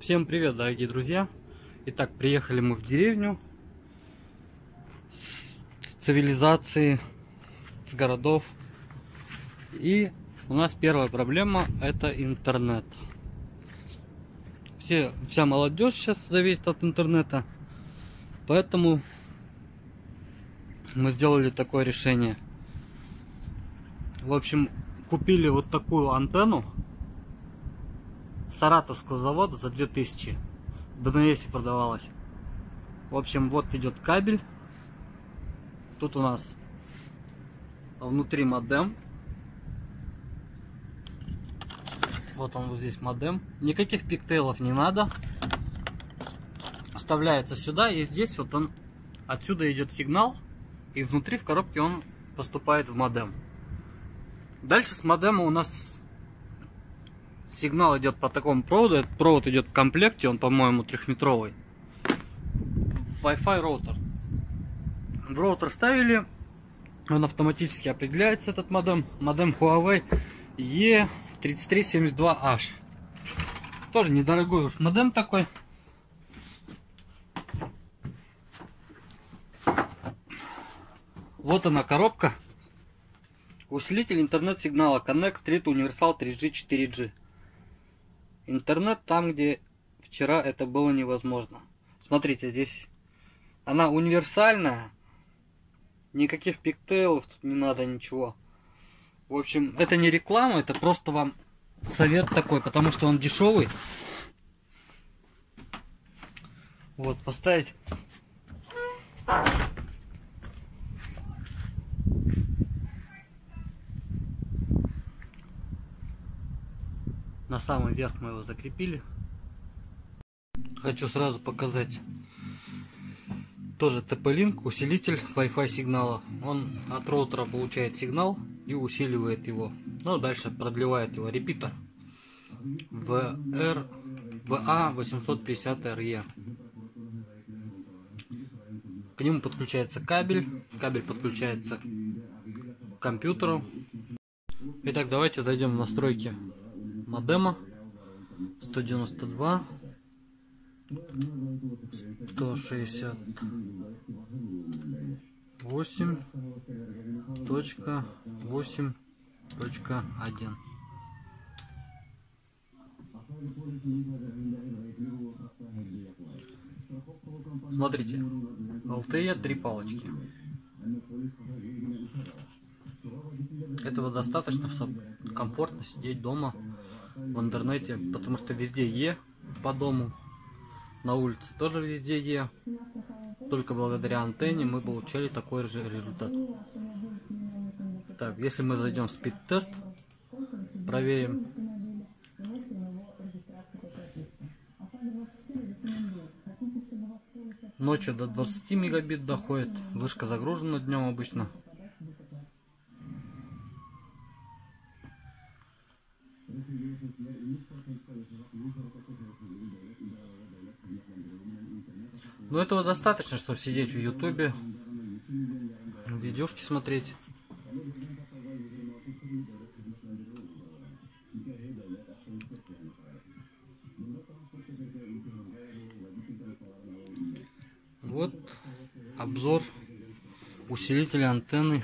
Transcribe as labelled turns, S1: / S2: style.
S1: Всем привет, дорогие друзья! Итак, приехали мы в деревню с цивилизации, с городов. И у нас первая проблема — это интернет. Вся молодежь сейчас зависит от интернета. Поэтому мы сделали такое решение. В общем, купили вот такую антенну Саратовского завода за 2000. В ДНС продавалась. В общем, вот идет кабель. Тут у нас внутри модем. Вот он, вот здесь модем. Никаких пиктейлов не надо. Вставляется сюда, и здесь вот он, отсюда идет сигнал, и внутри в коробке он поступает в модем. Дальше с модема у нас сигнал идет по такому проводу. Этот провод идет в комплекте, он, по-моему, 3-метровый. Wi-Fi роутер. В роутер ставили, он автоматически определяется, этот модем. Модем Huawei E3372H. Тоже недорогой уж модем такой. Вот она коробка. Усилитель интернет-сигнала Connect Street Universal 3G 4G. Интернет там, где вчера это было невозможно. Смотрите, здесь она универсальная. Никаких пиктейлов тут не надо, ничего. В общем, это не реклама, это просто вам совет такой, потому что он дешевый. Вот, поставить. На самый верх мы его закрепили. Хочу сразу показать. Тоже TP-Link, усилитель Wi-Fi сигнала. Он от роутера получает сигнал и усиливает его. Ну, дальше продлевает его репитер. VA850RE. К нему подключается кабель. Кабель подключается к компьютеру. Итак, давайте зайдем в настройки модема. 192 168.8.1. Смотрите, LTE 3 палочки. Этого достаточно, чтобы комфортно сидеть дома в интернете, потому что везде Е по дому, на улице тоже везде Е. Только благодаря антенне мы получали такой же результат. Так, если мы зайдем в спид-тест, проверим. Ночью до 20 мегабит доходит. Вышка загружена днем обычно. Но этого достаточно, чтобы сидеть в Ютубе, видюшки смотреть. Вот обзор усилителя антенны